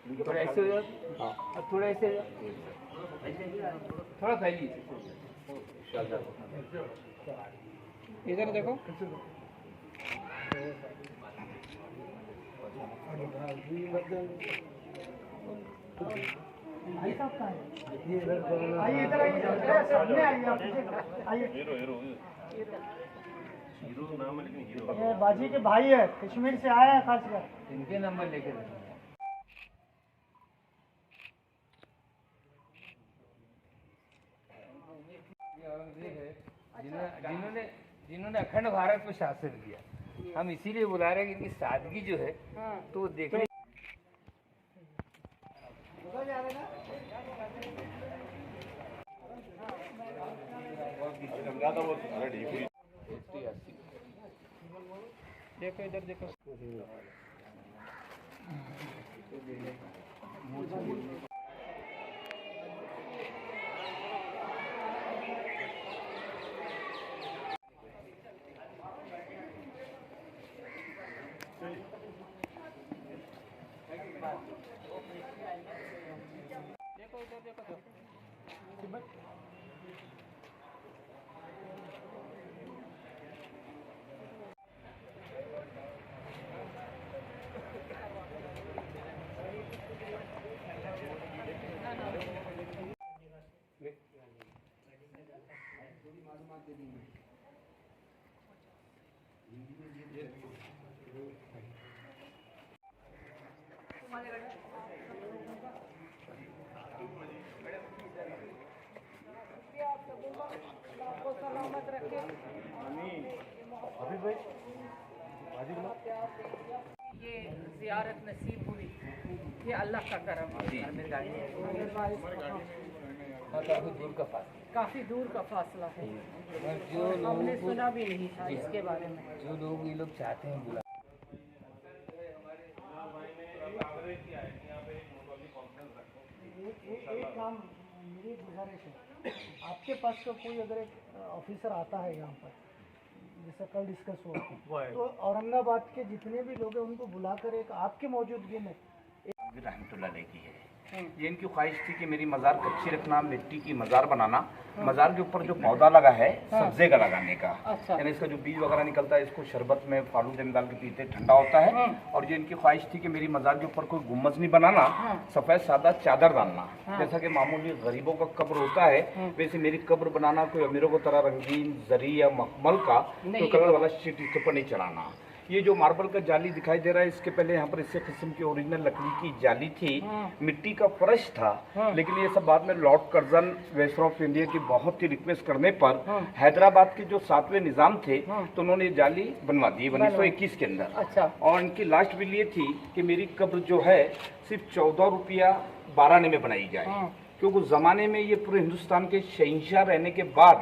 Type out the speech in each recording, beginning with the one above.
थोड़ा ऐसे हो जाओ। हाँ, अब थोड़ा ऐसे हो जाओ, थोड़ा फैलिए। इधर देखो। भाई साहब कहाँ है? आइए इधर आइए, सामने आइए आप, आइए। हीरो नाम है लेकिन हीरो ये बाजी के भाई है, कश्मीर से आए हैं खासकर। इनके नंबर लेके औरंगजेब है जिन्होंने अखंड भारत पर शासन किया। हम इसीलिए बुला रहे हैं कि इनकी सादगी जो है तो देखने देखो इधर देखो। देखो इधर देखो। सलामत रखे। ये ज़ियारत नसीब हुई, ये अल्लाह का करम है। काफ़ी दूर का फासला है, जो हमने सुना भी नहीं था इसके बारे में। जो लोग ये लोग चाहते हैं बुला एक काम मेरी गुजारिश है, आपके पास तो कोई अगर एक ऑफिसर आता है यहाँ पर, जैसा कल डिस्कस हुआ, तो औरंगाबाद के जितने भी लोग हैं उनको बुलाकर एक आपके मौजूदगी में रहमतुल्लाह अलैह की है। ये इनकी ख्वाहिश थी कि मेरी मज़ार कच्ची रखना, मिट्टी की मज़ार बनाना, मज़ार के ऊपर जो पौधा लगा है सब्जे का लगाने का, यानी इसका जो बीज वगैरह निकलता है इसको शरबत में फालूदे में डाल के पीते, ठंडा होता है। और ये इनकी ख्वाहिश थी कि मेरी मज़ार के ऊपर कोई गुम्बद नहीं बनाना, सफ़ेद सादा चादर डालना, जैसा कि मामूली गरीबों का कब्र होता है वैसे मेरी कब्र बनाना, कोई अमीरों को तरह रंगीन जरी या मखमल का कोई कलर वाला शीट इसके ऊपर नहीं चढ़ाना। ये जो मार्बल का जाली दिखाई दे रहा है, इसके पहले यहाँ पर इसी किस्म की ओरिजिनल लकड़ी की जाली थी, मिट्टी का फर्श था, लेकिन ये सब बाद में Lord Curzon Wester of India की बहुत ही रिक्वेस्ट करने पर हैदराबाद के जो 7वें निजाम थे तो उन्होंने ये जाली बनवा दी 1921 के अंदर। अच्छा। और इनकी लास्ट विल ये थी कि मेरी कब्र जो है सिर्फ 14 रुपया 12 आने में बनाई जाए, क्योंकि उस जमाने में ये पूरे हिंदुस्तान के शहंशाह रहने के बाद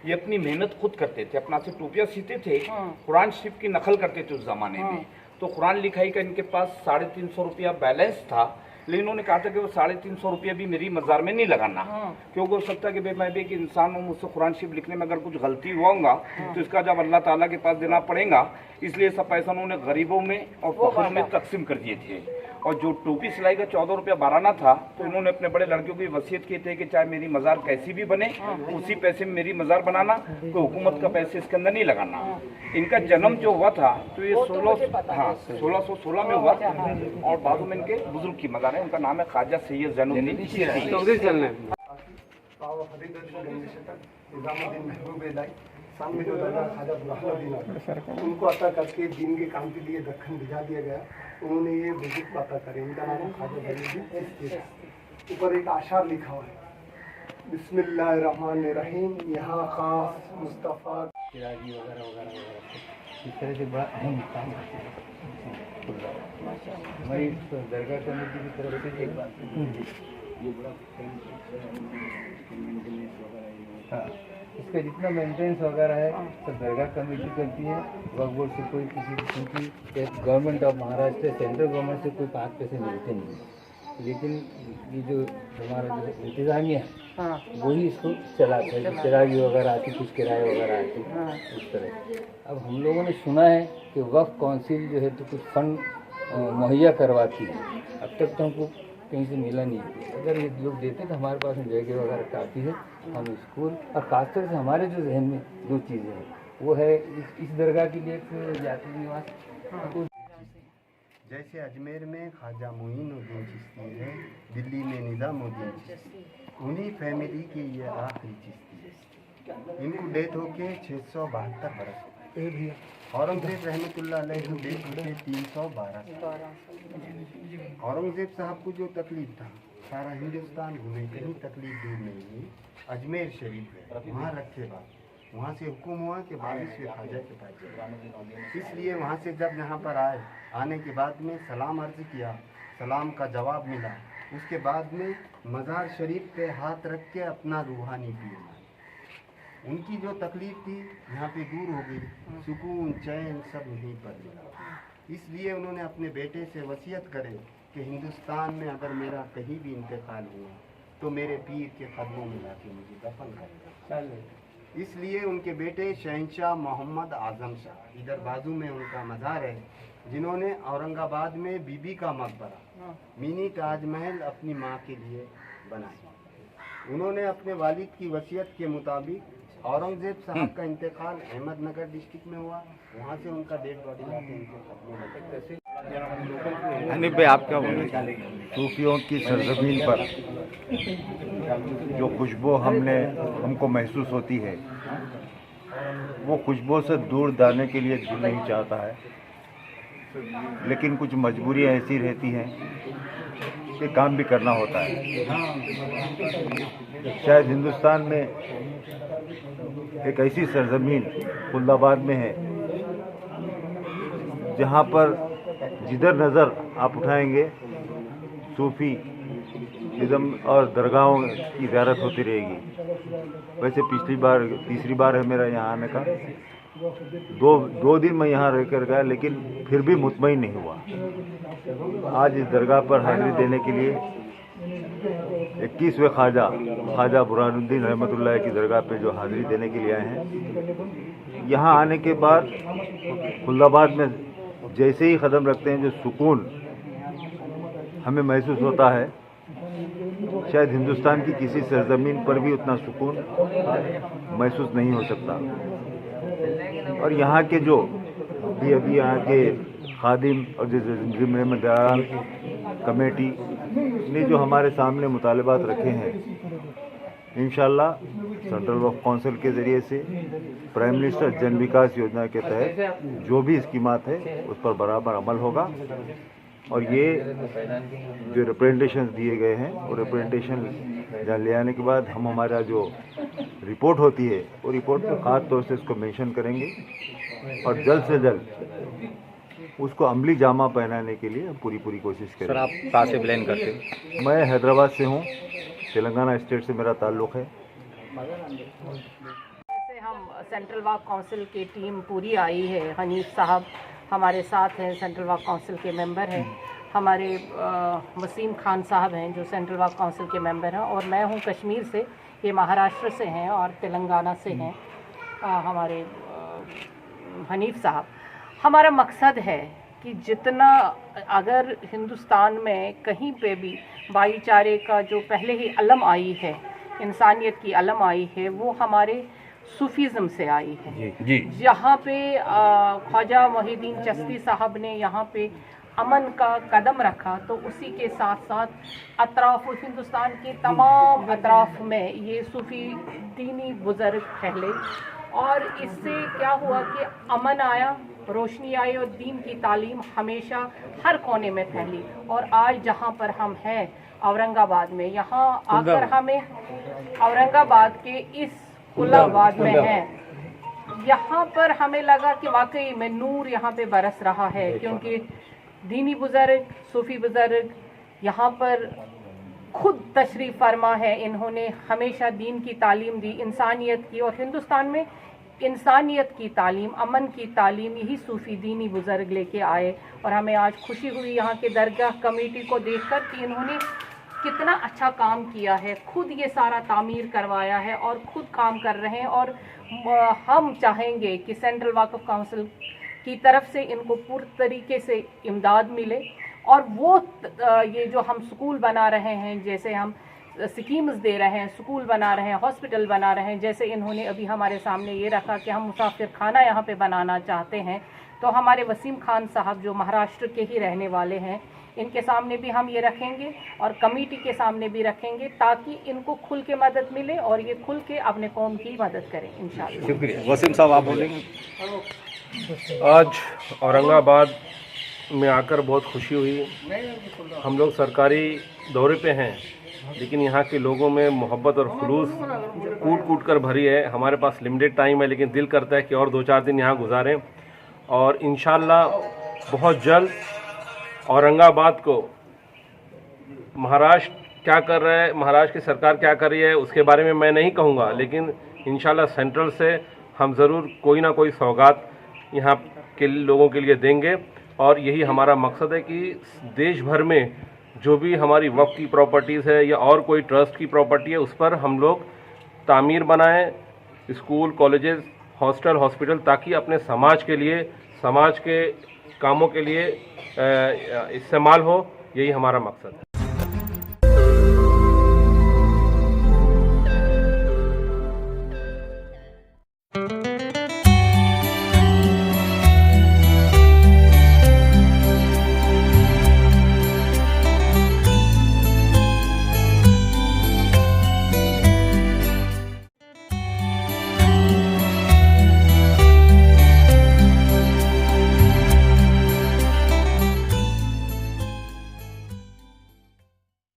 ये अपनी मेहनत खुद करते थे, अपना से टोपियाँ सीते थे, कुरान शरीफ की नकल करते थे उस जमाने में। तो कुरान लिखाई का इनके पास 350 रुपया बैलेंस था, लेकिन उन्होंने कहा था कि वो 350 रुपया भी मेरी मज़ार में नहीं लगाना, क्योंकि हो सकता है कि मैं भी एक इंसान हूँ, मुझसे कुरान शरीफ लिखने में अगर कुछ गलती हुआ तो इसका जब अल्लाह ताला के पास देना पड़ेगा, इसलिए सब पैसा उन्होंने गरीबों में और फखर में तकसीम कर दिए थे। और जो टोपी सिलाई का 14 रुपया 12 आना था, तो इन्होंने अपने बड़े लड़कियों की वसीयत की थी कि चाहे मेरी मज़ार कैसी भी बने उसी पैसे में मेरी मज़ार बनाना, कोई हुकूमत का पैसे इसके अंदर नहीं लगाना। इनका जन्म जो हुआ था तो ये 1616 में हुआ, और बाजू में इनके बुजुर्ग की मज़ार है, उनका नाम है ख्वाजा सैयद जैनुद्दीन सामने जो दादा ख्वाजा बुरहानुद्दीन उनको अता करके दीन के काम के लिए दक्कन भिजा दिया गया, उन्होंने ये बुजुर्ग अता करे, इनका नाम है ख्वाजा जैनुद्दीन। ऊपर एक आशार लिखा हुआ है, बिस्मिल्लाहिर्रहमानिर्रहीम, यहाँ खास मुस्तफ़ा चिरागी वगैरह वगैरह वगैरह इस तरह से बड़ा अहम काम करते हैं। हमारी दरगाह कमेटी की तरफ से एक बात ये बड़ा हाँ, इसका जितना मेंटेनेंस वगैरह है सब दरगाह कमेटी करती है। वक्फ बोर्ड से कोई किसी किस्म की government of Maharashtra central government से कोई 5 पैसे मिलते नहीं, लेकिन ये जो हमारा जो इंतजामिया है वही इसको चलाता है, चिरागी वगैरह आती, कुछ किराए वगैरह आती इस तरह। अब हम लोगों ने सुना है कि वक्फ काउंसिल जो है तो कुछ फंड मुहैया करवाती है, अब तक तो हमको कहीं से मिला नहीं। अगर ये लोग देते तो हमारे पास में जगह वगैरह काफ़ी है, हम स्कूल और खासतौर से हमारे जो जहन में दो चीज़ें हैं वो है इस दरगाह के लिए एक यात्री निवास, तो जैसे अजमेर में ख्वाजा मोइनुद्दीन चिश्ती है, दिल्ली में निज़ामुद्दीन चिश्ती, उन्हीं फैमिली के ये आखिरी चिश्ती है। इनको डेथ होके 672 बरस हो गए। औरंगजेब रहमतुल्लाह अलैह को डेथ होके 312। औरंगजेब साहब को जो तकलीफ था, सारा हिंदुस्तान घूमे, कहीं तकलीफ दूर नहीं हुई। अजमेर शरीफ है, वहाँ रखे बाद वहाँ से हुक्म हुआ कि 22वें ख्वाजा के पास जाए। इसलिए वहाँ से जब यहाँ पर आए, आने के बाद में सलाम अर्ज किया, सलाम का जवाब मिला। उसके बाद में मज़ार शरीफ पे हाथ रख के अपना रूहानी पीर मांगा। उनकी जो तकलीफ थी यहाँ पे दूर हो गई, सुकून चैन सब यहीं पर मिला। इसलिए उन्होंने अपने बेटे से वसीयत करे कि हिंदुस्तान में अगर मेरा कहीं भी इंतकाल हुआ तो मेरे पीर के कदमों में लाके मुझे दफन करेगा। इसलिए उनके बेटे शहंशाह मोहम्मद आजम शाह, इधर बाजू में उनका मज़ार है, जिन्होंने औरंगाबाद में बीबी का मकबरा मिनी ताजमहल अपनी माँ के लिए बनाया। उन्होंने अपने वालिद की वसीयत के मुताबिक औरंगजेब साहब का इंतकाल अहमदनगर डिस्ट्रिक्ट में हुआ, वहाँ से उनका डेड बॉडी लाके उनके कब्र में रखा। हनीफ भाई, आप क्या बोलेंगे? सूफियों की सरजमीन पर जो खुशबू हमको महसूस होती है, वो खुशबू से दूर जाने के लिए दिल नहीं चाहता है, लेकिन कुछ मजबूरियाँ ऐसी रहती हैं कि काम भी करना होता है। शायद हिंदुस्तान में एक ऐसी सरजमीन खुल्दाबाद में है जहाँ पर जिधर नज़र आप उठाएंगे सूफी इज़्म और दरगाहों की ज़ियारत होती रहेगी। वैसे तीसरी बार है मेरा यहाँ आने का। दो दिन मैं यहाँ रह कर गया, लेकिन फिर भी मुतमईन नहीं हुआ। आज इस दरगाह पर हाज़िरी देने के लिए 21वें ख्वाजा बुरहानुद्दीन रहमतुल्लाह की दरगाह पे जो हाज़िरी देने के लिए आए हैं, यहाँ आने के बाद खुल्दाबाद में जैसे ही कदम रखते हैं जो सुकून हमें महसूस होता है, शायद हिंदुस्तान की किसी सरजमीन पर भी उतना सुकून महसूस नहीं हो सकता। और यहाँ के जो अभी यहाँ के खादिम और जो जिम्मेदारान कमेटी ने जो हमारे सामने मुतालबात रखे हैं, इंशाल्लाह सेंट्रल वक्फ काउंसिल के ज़रिए से प्राइम मिनिस्टर जन विकास योजना के तहत जो भी स्कीमात है उस पर बराबर अमल होगा। और ये जो रिप्रेजेंटेशन दिए गए हैं, वो रिप्रेजेंटेशन ले आने के बाद हम हमारा जो रिपोर्ट होती है, वो रिपोर्ट में ख़ास तौर से इसको मेंशन करेंगे और जल्द से जल्द उसको अमली जामा पहनाने के लिए हम पूरी कोशिश करेंगे। सर, आप कहाँ से बिलोंग करते हैं? मैं हैदराबाद से हूँ, तेलंगाना स्टेट से मेरा ताल्लुक़ है। जैसे हम सेंट्रल वक्फ काउंसिल की टीम पूरी आई है, हनीफ साहब हमारे साथ हैं, सेंट्रल वक्फ काउंसिल के मेंबर हैं, हमारे वसीम खान साहब हैं जो सेंट्रल वक्फ काउंसिल के मेंबर हैं, और मैं हूं कश्मीर से, ये महाराष्ट्र से हैं और तेलंगाना से हैं हमारे हनीफ साहब। हमारा मकसद है कि जितना अगर हिंदुस्तान में कहीं पे भी भाईचारे का जो पहले ही अलम आई है, इंसानियत की अलम आई है, वो हमारे सूफीज़म से आई है। जी। जहाँ पे ख्वाजा मोहिउद्दीन चिश्ती साहब ने यहाँ पे अमन का कदम रखा, तो उसी के साथ साथ अतराफ हिंदुस्तान के तमाम अतराफ में ये सूफी दीनी बुज़ुर्ग फैले, और इससे क्या हुआ कि अमन आया, रोशनी आई, और दीन की तालीम हमेशा हर कोने में फैली। और आज जहाँ पर हम हैं औरंगाबाद में, यहाँ आकर हमें औरंगाबाद के इस खुल्दाबाद में हैं, यहाँ पर हमें लगा कि वाकई में नूर यहाँ पे बरस रहा है, क्योंकि दीनी बुज़ुर्ग, सूफ़ी बुज़ुर्ग यहाँ पर खुद तशरीफ़ फरमा है। इन्होंने हमेशा दीन की तालीम दी, इंसानियत की, और हिंदुस्तान में इंसानियत की तालीम, अमन की तालीम यही सूफ़ी दीनी बुज़ुर्ग लेके आए। और हमें आज खुशी हुई यहाँ के दरगाह कमेटी को देखकर कि इन्होंने कितना अच्छा काम किया है, खुद ये सारा तामीर करवाया है और खुद काम कर रहे हैं। और हम चाहेंगे कि सेंट्रल वक्फ काउंसिल की तरफ से इनको पूरी तरीके से इमदाद मिले और वो ये जो हम स्कूल बना रहे हैं, जैसे हम स्कीम्स दे रहे हैं, स्कूल बना रहे हैं, हॉस्पिटल बना रहे हैं, जैसे इन्होंने अभी हमारे सामने ये रखा कि हम मुसाफिर खाना यहाँ पे बनाना चाहते हैं, तो हमारे वसीम खान साहब जो महाराष्ट्र के ही रहने वाले हैं, इनके सामने भी हम ये रखेंगे और कमेटी के सामने भी रखेंगे, ताकि इनको खुल के मदद मिले और ये खुल के अपने कौम की मदद करें इंशाल्लाह। शुक्रिया। वसीम साहब आप बोलेंगे। आज औरंगाबाद में आकर बहुत खुशी हुई। हम लोग सरकारी दौरे पे हैं, लेकिन यहाँ के लोगों में मोहब्बत और खुलूस कूट कूट कर भरी है। हमारे पास लिमिटेड टाइम है, लेकिन दिल करता है कि और 2-4 दिन यहाँ गुजारें और इंशाल्लाह बहुत जल्द औरंगाबाद को महाराष्ट्र क्या कर रहा है, महाराष्ट्र की सरकार क्या कर रही है, उसके बारे में मैं नहीं कहूँगा, लेकिन इंशाल्लाह सेंट्रल से हम ज़रूर कोई ना कोई सौगात यहाँ के लोगों के लिए देंगे। और यही हमारा मकसद है कि देश भर में जो भी हमारी वक्फ की प्रॉपर्टीज़ है या और कोई ट्रस्ट की प्रॉपर्टी है, उस पर हम लोग तामीर बनाएं, स्कूल, कॉलेजेस, हॉस्टल, हॉस्पिटल, ताकि अपने समाज के लिए, समाज के कामों के लिए इस्तेमाल हो। यही हमारा मकसद है।